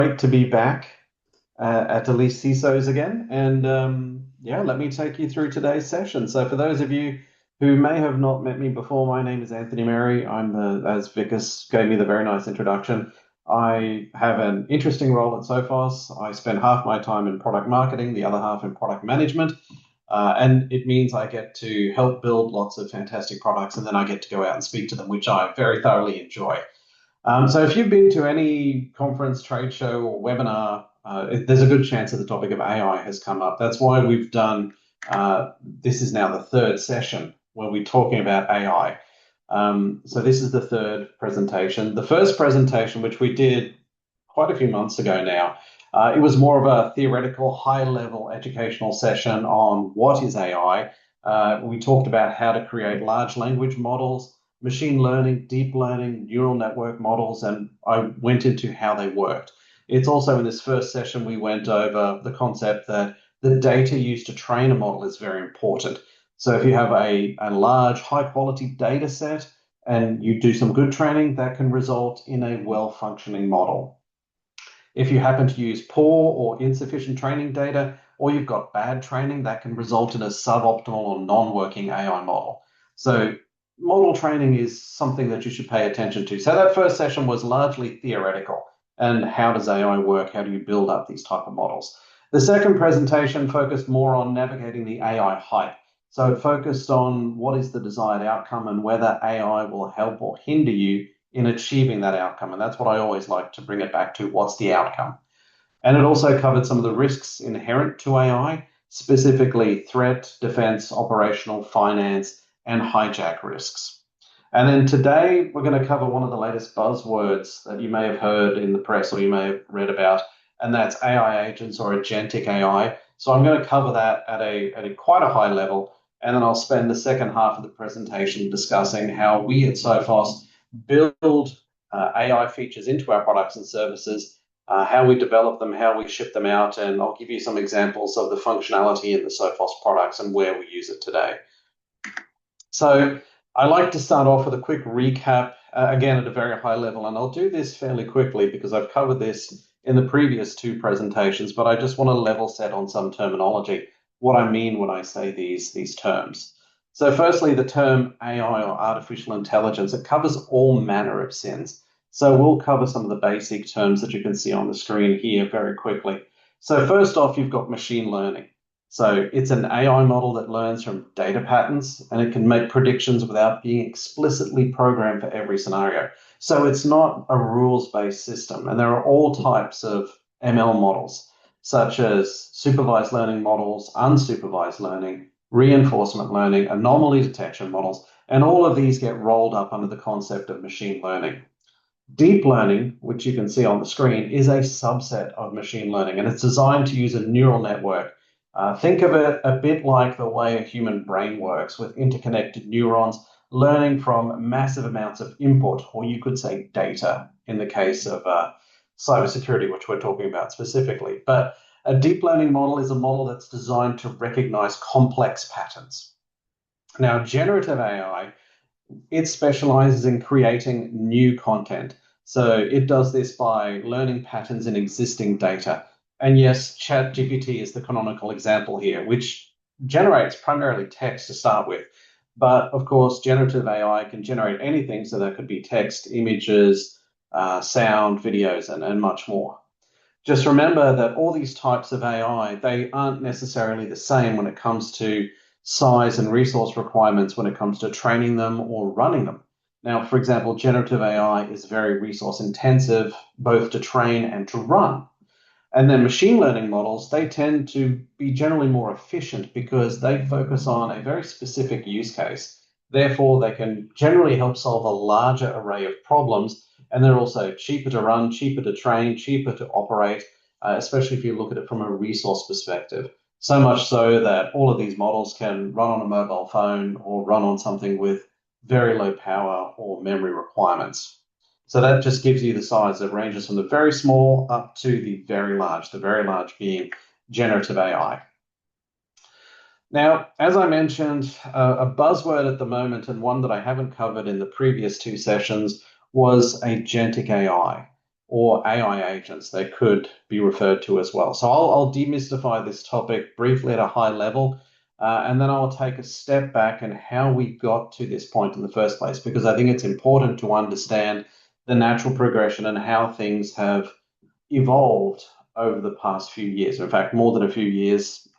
Great to be back at ELITECISOs again. And yeah, let me take you through today's session. So for those of you who may have not met me before, my name is Anthony Merry. As Vickers gave me the very nice introduction, I have an interesting role at Sophos. I spend half my time in product marketing, the other half in product management. And it means I get to help build lots of fantastic products, and then I get to go out and speak to them, which I very thoroughly enjoy. So if you've been to any conference, trade show, or webinar, there's a good chance that the topic of AI has come up. That's why we've done, this is now the third session where we're talking about AI. So this is the third presentation. The first presentation, which we did quite a few months ago now, it was more of a theoretical, high-level educational session on what is AI. We talked about how to create large language models, machine learning, deep learning, neural network models, and I went into how they worked. It's also in this first session, we went over the concept that the data used to train a model is very important. So if you have a large, high-quality data set and you do some good training, that can result in a well-functioning model. If you happen to use poor or insufficient training data, or you've got bad training, that can result in a suboptimal or non-working AI model. So model training is something that you should pay attention to. So that first session was largely theoretical. And how does AI work? How do you build up these type of models? The second presentation focused more on navigating the AI hype. So it focused on what is the desired outcome and whether AI will help or hinder you in achieving that outcome. And that's what I always like to bring it back to. What's the outcome? And it also covered some of the risks inherent to AI, specifically threat, defense, operational, finance, and hijack risks. And then today, we're going to cover one of the latest buzzwords that you may have heard in the press or you may have read about, and that's AI agents or agentic AI. So I'm going to cover that at a quite a high level, and then I'll spend the second half of the presentation discussing how we at Sophos build AI features into our products and services, how we develop them, how we ship them out, and I'll give you some examples of the functionality in the Sophos products and where we use it today. So I like to start off with a quick recap, again at a very high level, and I'll do this fairly quickly because I've covered this in the previous two presentations, but I just want to level set on some terminology, what I mean when I say these terms. So firstly, the term AI or artificial intelligence, it covers all manner of sins. So we'll cover some of the basic terms that you can see on the screen here very quickly. So first off, you've got machine learning. So it's an AI model that learns from data patterns, and it can make predictions without being explicitly programmed for every scenario. So it's not a rules-based system. And there are all types of ML models, such as supervised learning models, unsupervised learning, reinforcement learning, anomaly detection models, and all of these get rolled up under the concept of machine learning. Deep learning, which you can see on the screen, is a subset of machine learning, and it's designed to use a neural network. Think of it a bit like the way a human brain works, with interconnected neurons learning from massive amounts of input, or you could say data, in the case of cybersecurity, which we're talking about specifically. But a deep learning model is a model that's designed to recognize complex patterns. Now, generative AI, it specializes in creating new content. So it does this by learning patterns in existing data. And yes, ChatGPT is the canonical example here, which generates primarily text to start with. But of course, generative AI can generate anything. So that could be text, images, sound, videos, and much more. Just remember that all these types of AI, they aren't necessarily the same when it comes to size and resource requirements when it comes to training them or running them. Now, for example, generative AI is very resource intensive, both to train and to run. And then machine learning models, they tend to be generally more efficient because they focus on a very specific use case. Therefore, they can generally help solve a larger array of problems, and they're also cheaper to run, cheaper to train, cheaper to operate, especially if you look at it from a resource perspective. So much so that all of these models can run on a mobile phone or run on something with very low power or memory requirements. So that just gives you the size that ranges from the very small up to the very large being generative AI. Now, as I mentioned, a buzzword at the moment, and one that I haven't covered in the previous two sessions, was agentic AI, or AI agents they could be referred to as well. So I'll demystify this topic briefly at a high level, and then I'll take a step back and how we got to this point in the first place, because I think it's important to understand the natural progression and how things have evolved over the past few years. In fact, more than a few years.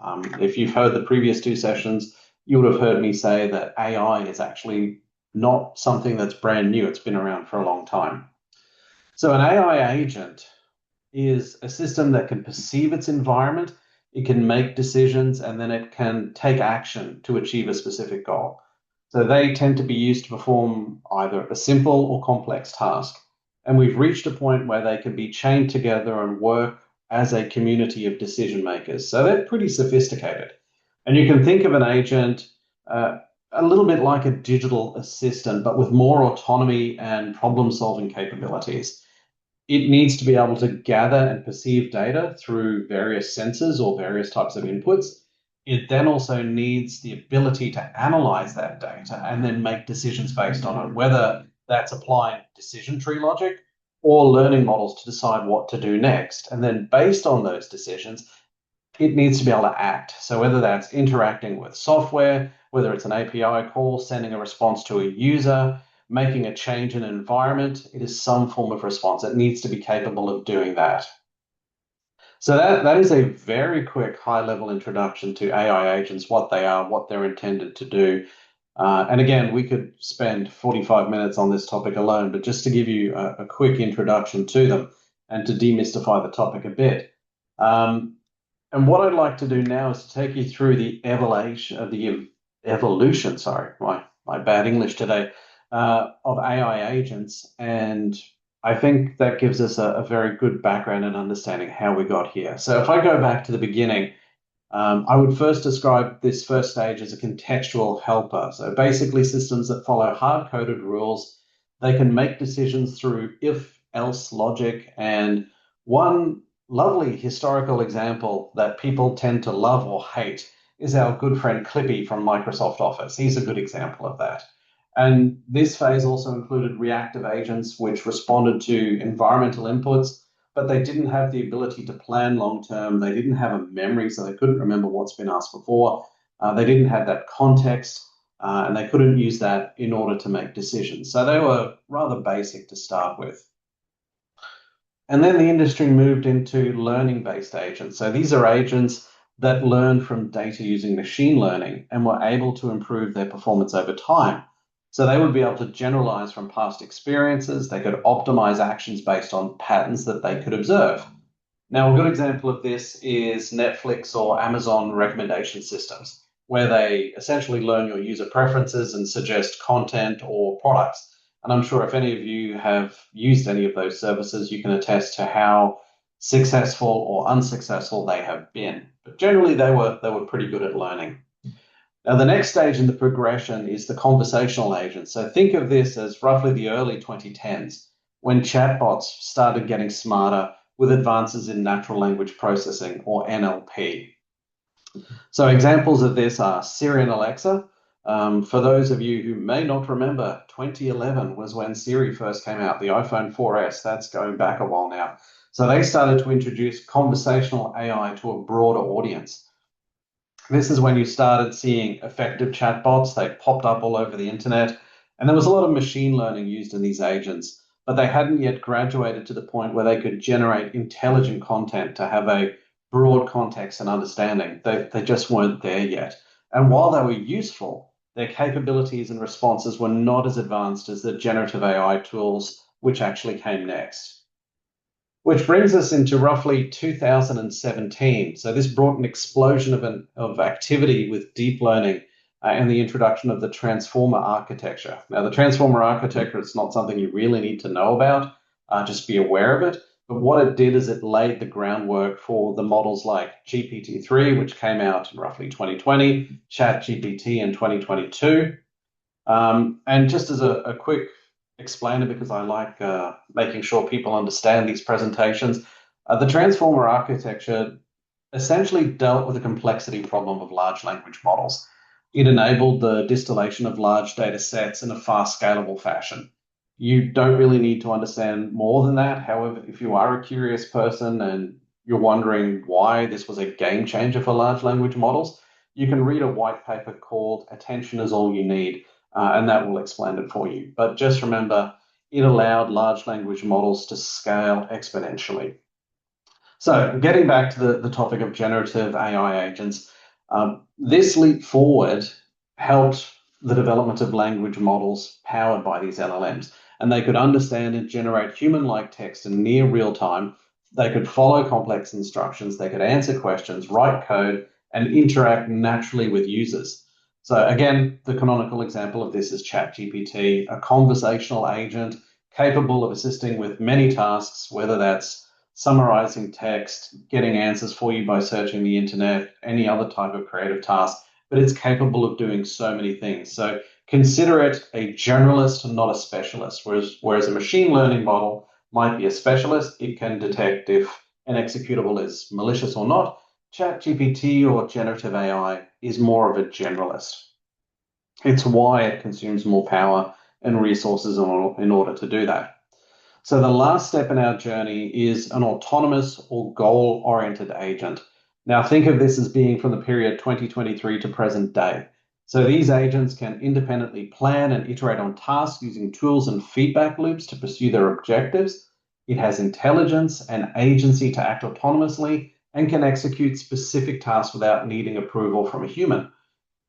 If you've heard the previous two sessions, you would have heard me say that AI is actually not something that's brand new. It's been around for a long time. So an AI agent is a system that can perceive its environment, it can make decisions, and then it can take action to achieve a specific goal. So they tend to be used to perform either a simple or complex task. And we've reached a point where they can be chained together and work as a community of decision makers. So they're pretty sophisticated. And you can think of an agent a little bit like a digital assistant, but with more autonomy and problem-solving capabilities. It needs to be able to gather and perceive data through various sensors or various types of inputs. It then also needs the ability to analyze that data and then make decisions based on it, whether that's applying decision tree logic or learning models to decide what to do next. And then based on those decisions, it needs to be able to act. So whether that's interacting with software, whether it's an API call, sending a response to a user, making a change in an environment, it is some form of response. It needs to be capable of doing that. So that is a very quick high-level introduction to AI agents, what they are, what they're intended to do. And again, we could spend 45 minutes on this topic alone, but just to give you a quick introduction to them and to demystify the topic a bit. And what I'd like to do now is to take you through the evolution, sorry, my bad English today, of AI agents. And I think that gives us a very good background and understanding how we got here. So if I go back to the beginning, I would first describe this first stage as a contextual helper. So basically systems that follow hard-coded rules. They can make decisions through if-else logic. And one lovely historical example that people tend to love or hate is our good friend Clippy from Microsoft Office. He's a good example of that. And this phase also included reactive agents, which responded to environmental inputs, but they didn't have the ability to plan long term. They didn't have a memory, so they couldn't remember what's been asked before. They didn't have that context, and they couldn't use that in order to make decisions. So they were rather basic to start with. And then the industry moved into learning-based agents. So these are agents that learn from data using machine learning and were able to improve their performance over time. So they would be able to generalize from past experiences. They could optimize actions based on patterns that they could observe. Now, a good example of this is Netflix or Amazon recommendation systems, where they essentially learn your user preferences and suggest content or products. And I'm sure if any of you have used any of those services, you can attest to how successful or unsuccessful they have been. But generally, they were pretty good at learning. Now, the next stage in the progression is the conversational agent. So think of this as roughly the early 2010s, when chatbots started getting smarter with advances in natural language processing, or NLP. So examples of this are Siri and Alexa. For those of you who may not remember, 2011 was when Siri first came out, the iPhone 4S. That's going back a while now. So they started to introduce conversational AI to a broader audience. This is when you started seeing effective chatbots. They popped up all over the internet, and there was a lot of machine learning used in these agents, but they hadn't yet graduated to the point where they could generate intelligent content to have a broad context and understanding. They just weren't there yet. And while they were useful, their capabilities and responses were not as advanced as the generative AI tools which actually came next. Which brings us into roughly 2017. So this brought an explosion of activity with deep learning and the introduction of the transformer architecture. Now, the transformer architecture is not something you really need to know about, just be aware of it. But what it did is it laid the groundwork for the models like GPT-3, which came out in roughly 2020, ChatGPT in 2022. And just as a quick explainer, because I like making sure people understand these presentations, the transformer architecture essentially dealt with the complexity problem of large language models. It enabled the distillation of large data sets in a fast, scalable fashion. You don't really need to understand more than that. However, if you are a curious person and you're wondering why this was a game changer for large language models, you can read a white paper called Attention is All You Need, and that will explain it for you. But just remember, it allowed large language models to scale exponentially. So getting back to the topic of generative AI agents, this leap forward helped the development of language models powered by these LLMs. And they could understand and generate human-like text in near real time. They could follow complex instructions. They could answer questions, write code, and interact naturally with users. So again, the canonical example of this is ChatGPT, a conversational agent capable of assisting with many tasks, whether that's summarizing text, getting answers for you by searching the internet, any other type of creative task, but it's capable of doing so many things. So consider it a generalist, not a specialist, whereas a machine learning model might be a specialist. It can detect if an executable is malicious or not. ChatGPT or generative AI is more of a generalist. It's why it consumes more power and resources in order to do that. So the last step in our journey is an autonomous or goal-oriented agent. Now think of this as being from the period 2023 to present day. So these agents can independently plan and iterate on tasks using tools and feedback loops to pursue their objectives. It has intelligence and agency to act autonomously and can execute specific tasks without needing approval from a human.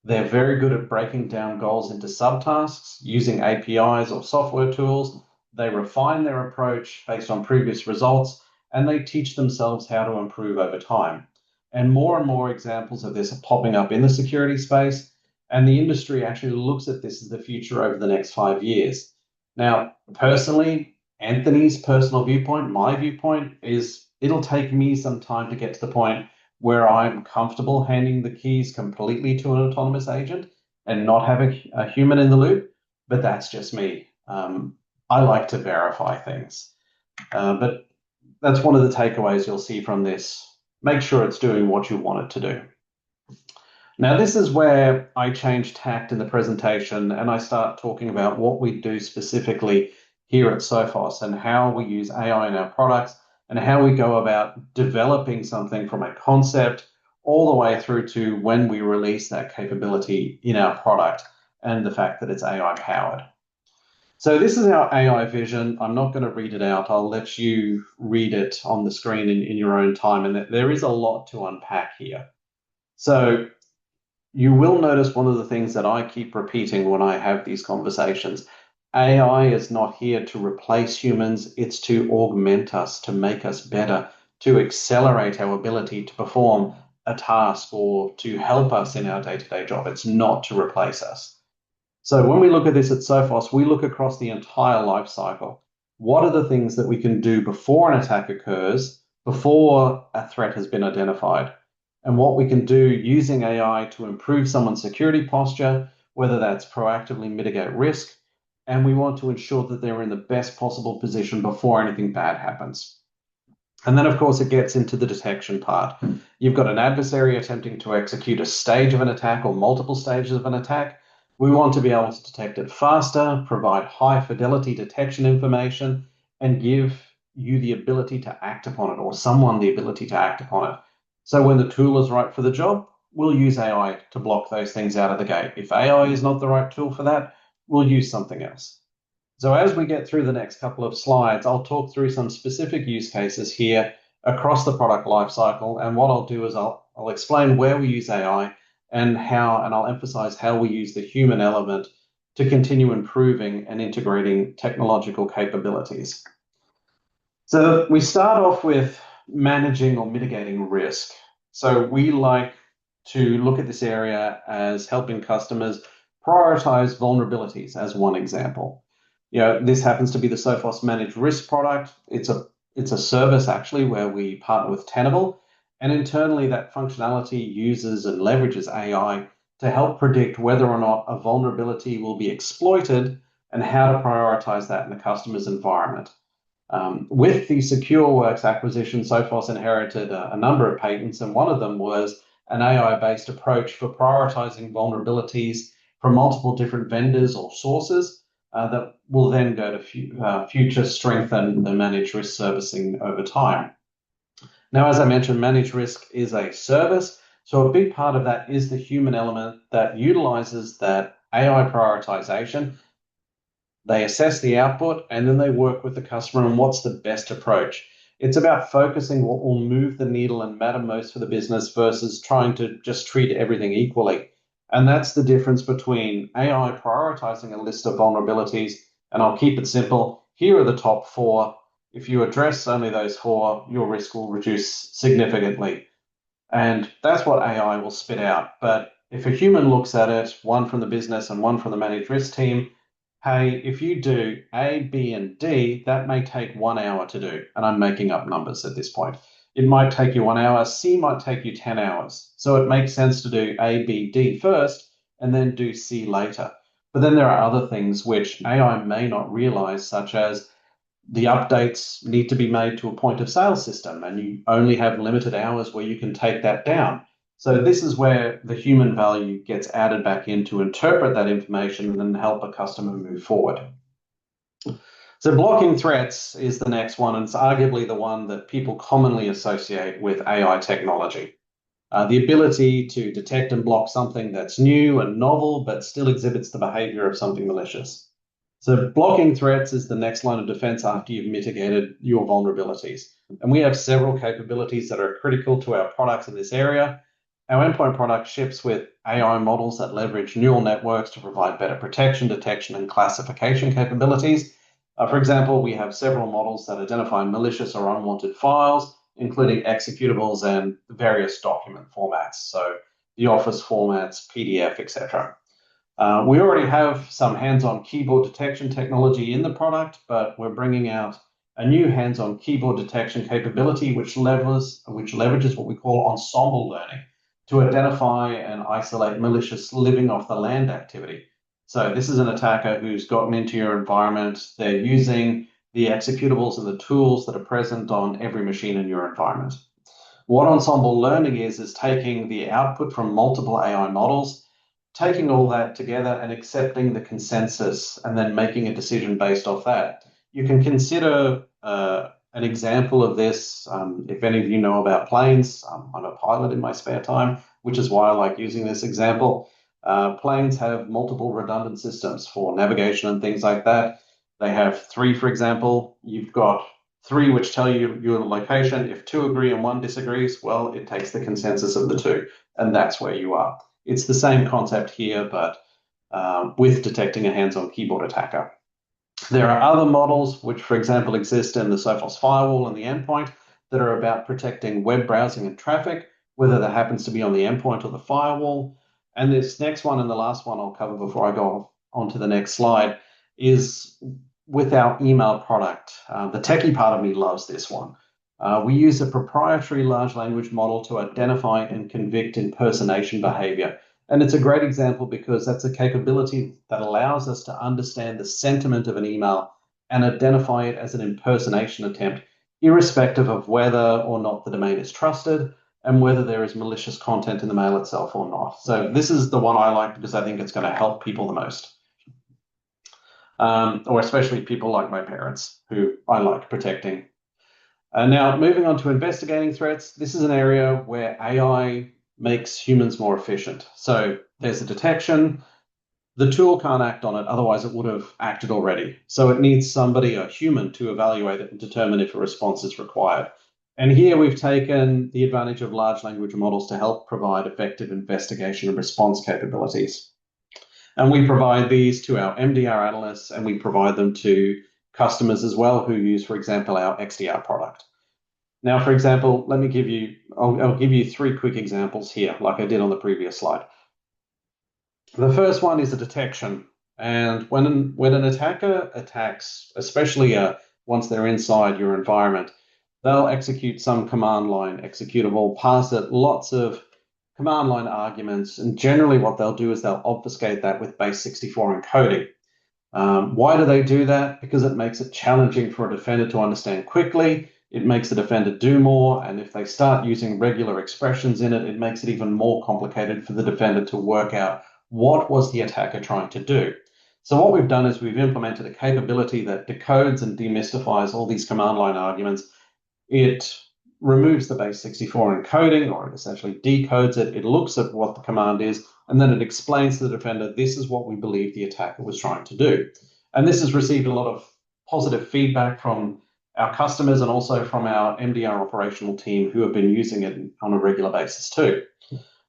They're very good at breaking down goals into subtasks using APIs or software tools. They refine their approach based on previous results, and they teach themselves how to improve over time. And more examples of this are popping up in the security space, and the industry actually looks at this as the future over the next 5 years. Now, personally, Anthony's personal viewpoint, my viewpoint, is it'll take me some time to get to the point where I'm comfortable handing the keys completely to an autonomous agent and not having a human in the loop, but that's just me. I like to verify things. But that's one of the takeaways you'll see from this. Make sure it's doing what you want it to do. Now, this is where I change tact in the presentation and I start talking about what we do specifically here at Sophos and how we use AI in our products and how we go about developing something from a concept all the way through to when we release that capability in our product and the fact that it's AI powered. So this is our AI vision. I'm not going to read it out. I'll let you read it on the screen in your own time. And there is a lot to unpack here. So you will notice one of the things that I keep repeating when I have these conversations. AI is not here to replace humans. It's to augment us, to make us better, to accelerate our ability to perform a task or to help us in our day-to-day job. It's not to replace us. So when we look at this at Sophos, we look across the entire life cycle. What are the things that we can do before an attack occurs, before a threat has been identified? And what we can do using AI to improve someone's security posture, whether that's proactively mitigate risk, and we want to ensure that they're in the best possible position before anything bad happens. And then, of course, it gets into the detection part. You've got an adversary attempting to execute a stage of an attack or multiple stages of an attack. We want to be able to detect it faster, provide high fidelity detection information, and give you the ability to act upon it, or someone the ability to act upon it. So when the tool is right for the job, we'll use AI to block those things out of the gate. If AI is not the right tool for that, we'll use something else. So as we get through the next couple of slides, I'll talk through some specific use cases here across the product lifecycle. And what I'll do is I'll explain where we use AI and I'll emphasize how we use the human element to continue improving and integrating technological capabilities. So we start off with managing or mitigating risk. So we like to look at this area as helping customers prioritize vulnerabilities as one example. This happens to be the Sophos Managed Risk product. It's a service actually where we partner with Tenable, and internally that functionality uses and leverages AI to help predict whether or not a vulnerability will be exploited and how to prioritize that in the customer's environment. With the SecureWorks acquisition, Sophos inherited a number of patents, and one of them was an AI-based approach for prioritizing vulnerabilities from multiple different vendors or sources that will then go to future strengthen the managed risk servicing over time. Now, as I mentioned, managed risk is a service. So a big part of that is the human element that utilizes that AI prioritization. They assess the output and then they work with the customer on what's the best approach. It's about focusing what will move the needle and matter most for the business versus trying to just treat everything equally. And that's the difference between AI prioritizing a list of vulnerabilities, and I'll keep it simple. Here are the top 4. If you address only those 4, your risk will reduce significantly. And that's what AI will spit out. But if a human looks at it, one from the business and one from the managed risk team, hey, if you do A, B, and D, that may take 1 hour to do. And I'm making up numbers at this point. It might take you 1 hour, C might take you 10 hours. So it makes sense to do A, B, D first, and then do C later. But then there are other things which AI may not realize, such as the updates need to be made to a point of sale system, and you only have limited hours where you can take that down. So this is where the human value gets added back in to interpret that information and then help a customer move forward. So blocking threats is the next one, and it's arguably the one that people commonly associate with AI technology. The ability to detect and block something that's new and novel, but still exhibits the behavior of something malicious. So blocking threats is the next line of defense after you've mitigated your vulnerabilities. And we have several capabilities that are critical to our products in this area. Our endpoint product ships with AI models that leverage neural networks to provide better protection, detection, and classification capabilities. For example, we have several models that identify malicious or unwanted files, including executables and various document formats. So the Office formats, PDF, etc. We already have some hands-on keyboard detection technology in the product, but we're bringing out a new hands-on keyboard detection capability which leverages what we call ensemble learning to identify and isolate malicious living off the land activity. So this is an attacker who's gotten into your environment. They're using the executables and the tools that are present on every machine in your environment. What ensemble learning is taking the output from multiple AI models, taking all that together and accepting the consensus and then making a decision based off that. You can consider an example of this. If any of you know about planes, I'm a pilot in my spare time, which is why I like using this example. Planes have multiple redundant systems for navigation and things like that. They have 3, for example. You've got 3 which tell you your location. If 2 agree and 1 disagrees, well, it takes the consensus of the 2, and that's where you are. It's the same concept here, but with detecting a hands-on keyboard attacker. There are other models which, for example, exist in the Sophos firewall and the endpoint that are about protecting web browsing and traffic, whether that happens to be on the endpoint or the firewall. And this next one and the last one I'll cover before I go on to the next slide is with our email product. The techie part of me loves this one. We use a proprietary large language model to identify and convict impersonation behavior. And it's a great example because that's a capability that allows us to understand the sentiment of an email and identify it as an impersonation attempt, irrespective of whether or not the domain is trusted and whether there is malicious content in the mail itself or not. So this is the one I like because I think it's going to help people the most. Or especially people like my parents, who I like protecting. Now, moving on to investigating threats, this is an area where AI makes humans more efficient. So there's a detection. The tool can't act on it, otherwise it would have acted already. So it needs somebody, a human, to evaluate it and determine if a response is required. And here we've taken the advantage of large language models to help provide effective investigation and response capabilities. And we provide these to our MDR analysts, and we provide them to customers as well who use, for example, our XDR product. Now, for example, I'll give you 3 quick examples here, like I did on the previous slide. The first one is a detection. And when an attacker attacks, especially once they're inside your environment, they'll execute some command line executable, pass it lots of command line arguments, and generally what they'll do is they'll obfuscate that with base64 encoding. Why do they do that? Because it makes it challenging for a defender to understand quickly. It makes the defender do more, and if they start using regular expressions in it, it makes it even more complicated for the defender to work out what was the attacker trying to do. So what we've done is we've implemented a capability that decodes and demystifies all these command line arguments. It removes the base 64 encoding, or it essentially decodes it. It looks at what the command is, and then it explains to the defender, this is what we believe the attacker was trying to do. And this has received a lot of positive feedback from our customers and also from our MDR operational team who have been using it on a regular basis too.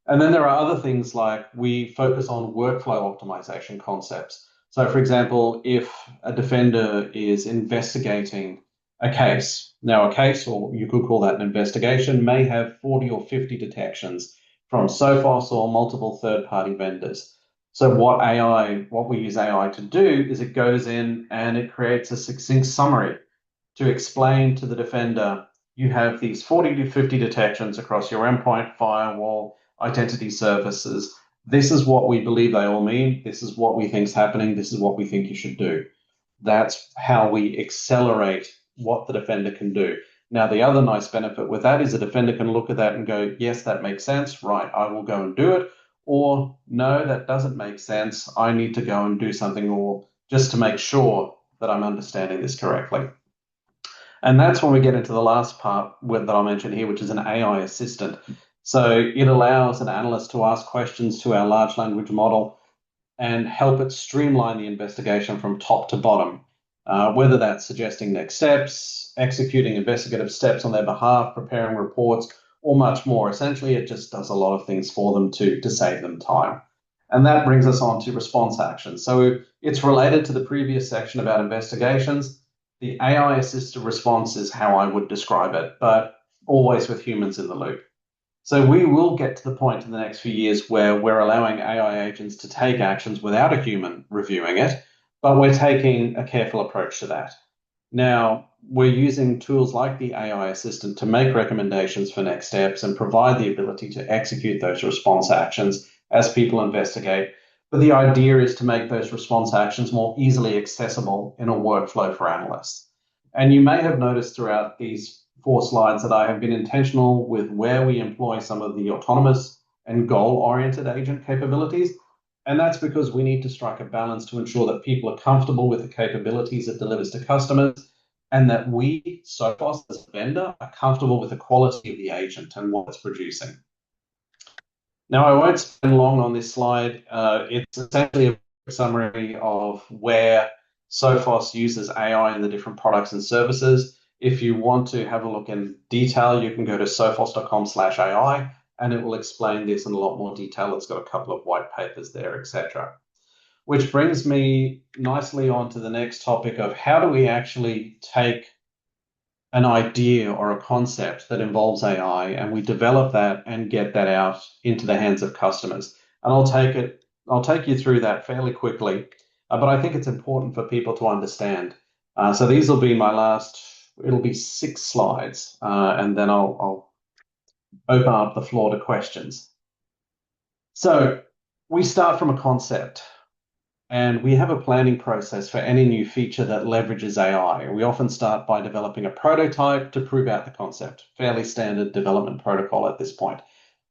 And then there are other things like we focus on workflow optimization concepts. So for example, if a defender is investigating a case, now a case, or you could call that an investigation, may have 40 or 50 detections from Sophos or multiple third-party vendors. So what we use AI to do is it goes in and it creates a succinct summary to explain to the defender, you have these 40 to 50 detections across your endpoint, firewall, identity services. This is what we believe they all mean. This is what we think is happening. This is what we think you should do. That's how we accelerate what the defender can do. Now, the other nice benefit with that is the defender can look at that and go, yes, that makes sense. Right, I will go and do it. Or no, that doesn't make sense. I need to go and do something, or just to make sure that I'm understanding this correctly. And that's when we get into the last part that I'll mention here, which is an AI assistant. So it allows an analyst to ask questions to our large language model and help it streamline the investigation from top to bottom, whether that's suggesting next steps, executing investigative steps on their behalf, preparing reports, or much more. Essentially, it just does a lot of things for them to save them time. And that brings us on to response actions. So it's related to the previous section about investigations. The AI-assisted response is how I would describe it, but always with humans in the loop. So we will get to the point in the next few years where we're allowing AI agents to take actions without a human reviewing it, but we're taking a careful approach to that. Now, we're using tools like the AI assistant to make recommendations for next steps and provide the ability to execute those response actions as people investigate. But the idea is to make those response actions more easily accessible in a workflow for analysts. And you may have noticed throughout these 4 slides that I have been intentional with where we employ some of the autonomous and goal-oriented agent capabilities. And that's because we need to strike a balance to ensure that people are comfortable with the capabilities it delivers to customers, and that we, Sophos, as a vendor, are comfortable with the quality of the agent and what it's producing. Now, I won't spend long on this slide. It's essentially a summary of where Sophos uses AI in the different products and services. If you want to have a look in detail, you can go to sophos.com/AI, and it will explain this in a lot more detail. It's got a couple of white papers there, etc. Which brings me nicely on to the next topic of how do we actually take an idea or a concept that involves AI and we develop that and get that out into the hands of customers. And I'll take you through that fairly quickly, but I think it's important for people to understand. So these will be it'll be 6 slides, and then I'll open up the floor to questions. So we start from a concept, and we have a planning process for any new feature that leverages AI. We often start by developing a prototype to prove out the concept, fairly standard development protocol at this point.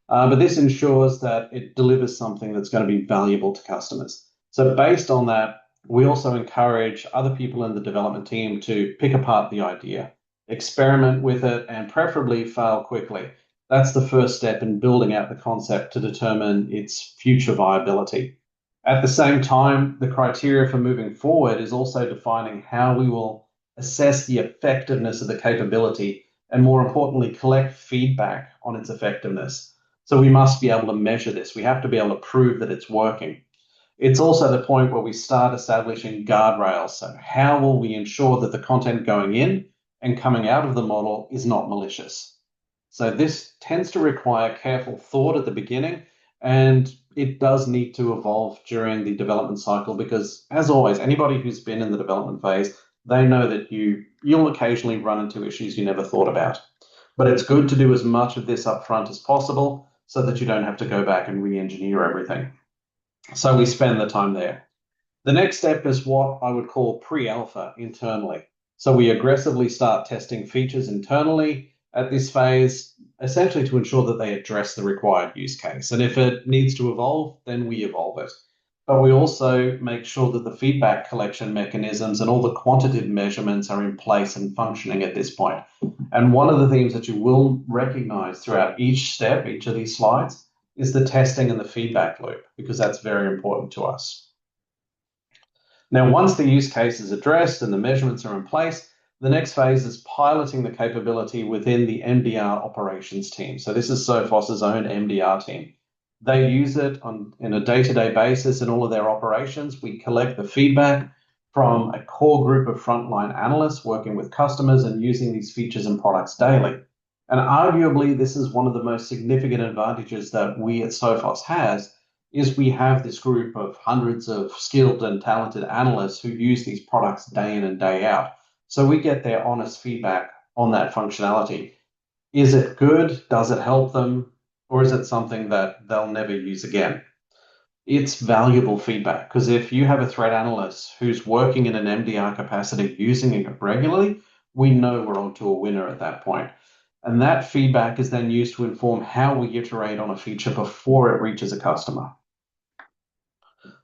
But this ensures that it delivers something that's going to be valuable to customers. So based on that, we also encourage other people in the development team to pick apart the idea, experiment with it, and preferably fail quickly. That's the first step in building out the concept to determine its future viability. At the same time, the criteria for moving forward is also defining how we will assess the effectiveness of the capability and, more importantly, collect feedback on its effectiveness. So we must be able to measure this. We have to be able to prove that it's working. It's also the point where we start establishing guardrails. So how will we ensure that the content going in and coming out of the model is not malicious? So this tends to require careful thought at the beginning, and it does need to evolve during the development cycle because, as always, anybody who's been in the development phase, they know that you'll occasionally run into issues you never thought about. But it's good to do as much of this up front as possible so that you don't have to go back and re-engineer everything. So we spend the time there. The next step is what I would call pre-alpha internally. So we aggressively start testing features internally at this phase, essentially to ensure that they address the required use case. And if it needs to evolve, then we evolve it. but we also make sure that the feedback collection mechanisms and all the quantitative measurements are in place and functioning at this point. And one of the themes that you will recognize throughout each step, each of these slides, is the testing and the feedback loop, because that's very important to us. Now, once the use case is addressed and the measurements are in place, the next phase is piloting the capability within the MDR operations team. So this is Sophos' own MDR team. They use it in a day-to-day basis in all of their operations. We collect the feedback from a core group of frontline analysts working with customers and using these features and products daily. And arguably, this is one of the most significant advantages that we at Sophos has, is we have this group of hundreds of skilled and talented analysts who use these products day in and day out. So we get their honest feedback on that functionality. Is it good? Does it help them? Or is it something that they'll never use again? It's valuable feedback, because if you have a threat analyst who's working in an MDR capacity using it regularly, we know we're onto a winner at that point. And that feedback is then used to inform how we iterate on a feature before it reaches a customer.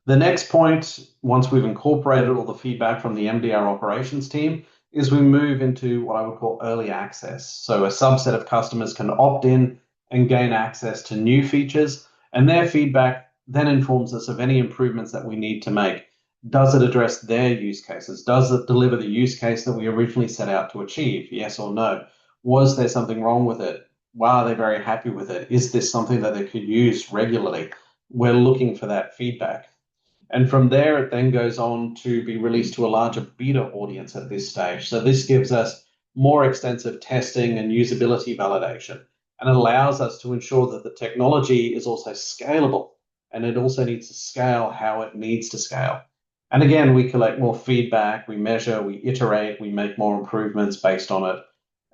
The next point, once we've incorporated all the feedback from the MDR operations team, is we move into what I would call early access. So a subset of customers can opt in and gain access to new features, and their feedback then informs us of any improvements that we need to make. Does it address their use cases? Does it deliver the use case that we originally set out to achieve? Yes or no? Was there something wrong with it? Wow, they're very happy with it. Is this something that they could use regularly? We're looking for that feedback. And from there, it then goes on to be released to a larger beta audience at this stage. So this gives us more extensive testing and usability validation, and allows us to ensure that the technology is also scalable, and it also needs to scale how it needs to scale. And again, we collect more feedback, we measure, we iterate, we make more improvements based on it.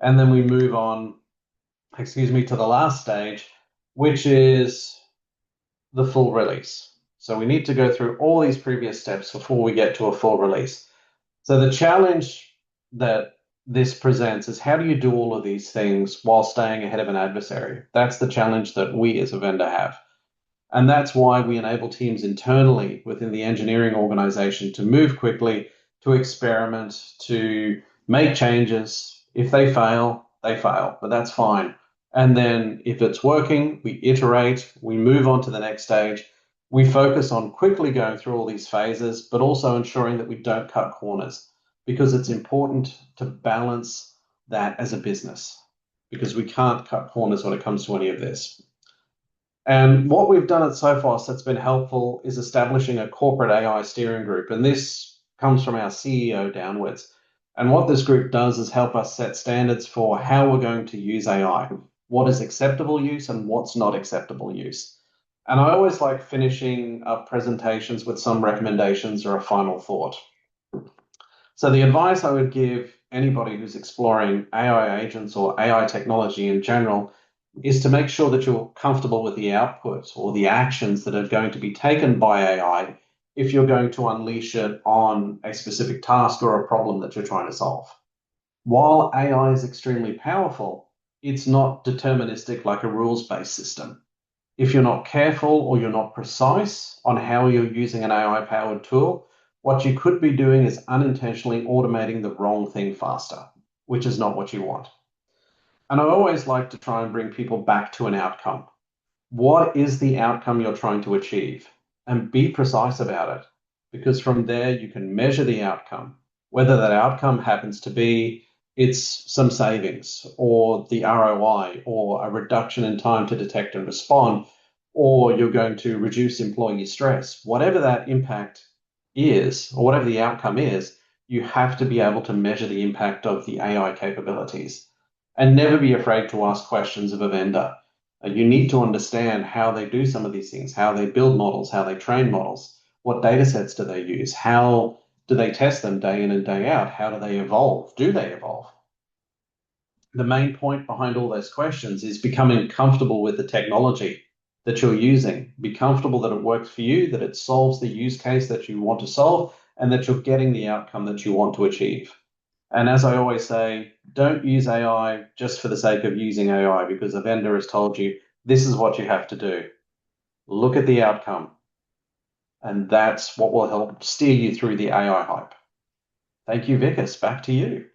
And then we move on, to the last stage, which is the full release. So we need to go through all these previous steps before we get to a full release. So the challenge that this presents is, how do you do all of these things while staying ahead of an adversary? That's the challenge that we as a vendor have. And that's why we enable teams internally within the engineering organization to move quickly, to experiment, to make changes. If they fail, but that's fine. And then if it's working, we iterate, we move on to the next stage. We focus on quickly going through all these phases, but also ensuring that we don't cut corners, because it's important to balance that as a business, because we can't cut corners when it comes to any of this. And what we've done at Sophos that's been helpful is establishing a corporate AI steering group. And this comes from our CEO downwards. And what this group does is help us set standards for how we're going to use AI, what is acceptable use and what's not acceptable use. And I always like finishing up presentations with some recommendations or a final thought. So the advice I would give anybody who's exploring AI agents or AI technology in general is to make sure that you're comfortable with the output or the actions that are going to be taken by AI if you're going to unleash it on a specific task or a problem that you're trying to solve. While AI is extremely powerful, it's not deterministic like a rules-based system. If you're not careful or you're not precise on how you're using an AI-powered tool, what you could be doing is unintentionally automating the wrong thing faster, which is not what you want. And I always like to try and bring people back to an outcome. What is the outcome you're trying to achieve? And be precise about it, because from there you can measure the outcome, whether that outcome happens to be it's some savings or the ROI or a reduction in time to detect and respond, or you're going to reduce employee stress. Whatever that impact is, or whatever the outcome is, you have to be able to measure the impact of the AI capabilities, and never be afraid to ask questions of a vendor. You need to understand how they do some of these things, how they build models, how they train models, what data sets do they use, how do they test them day in and day out? How do they evolve? Do they evolve? The main point behind all those questions is becoming comfortable with the technology that you're using. Be comfortable that it works for you, that it solves the use case that you want to solve, and that you're getting the outcome that you want to achieve. And as I always say, don't use AI just for the sake of using AI because a vendor has told you this is what you have to do. Look at the outcome And that's what will help steer you through the AI hype. Thank you, Vikas. Back to you.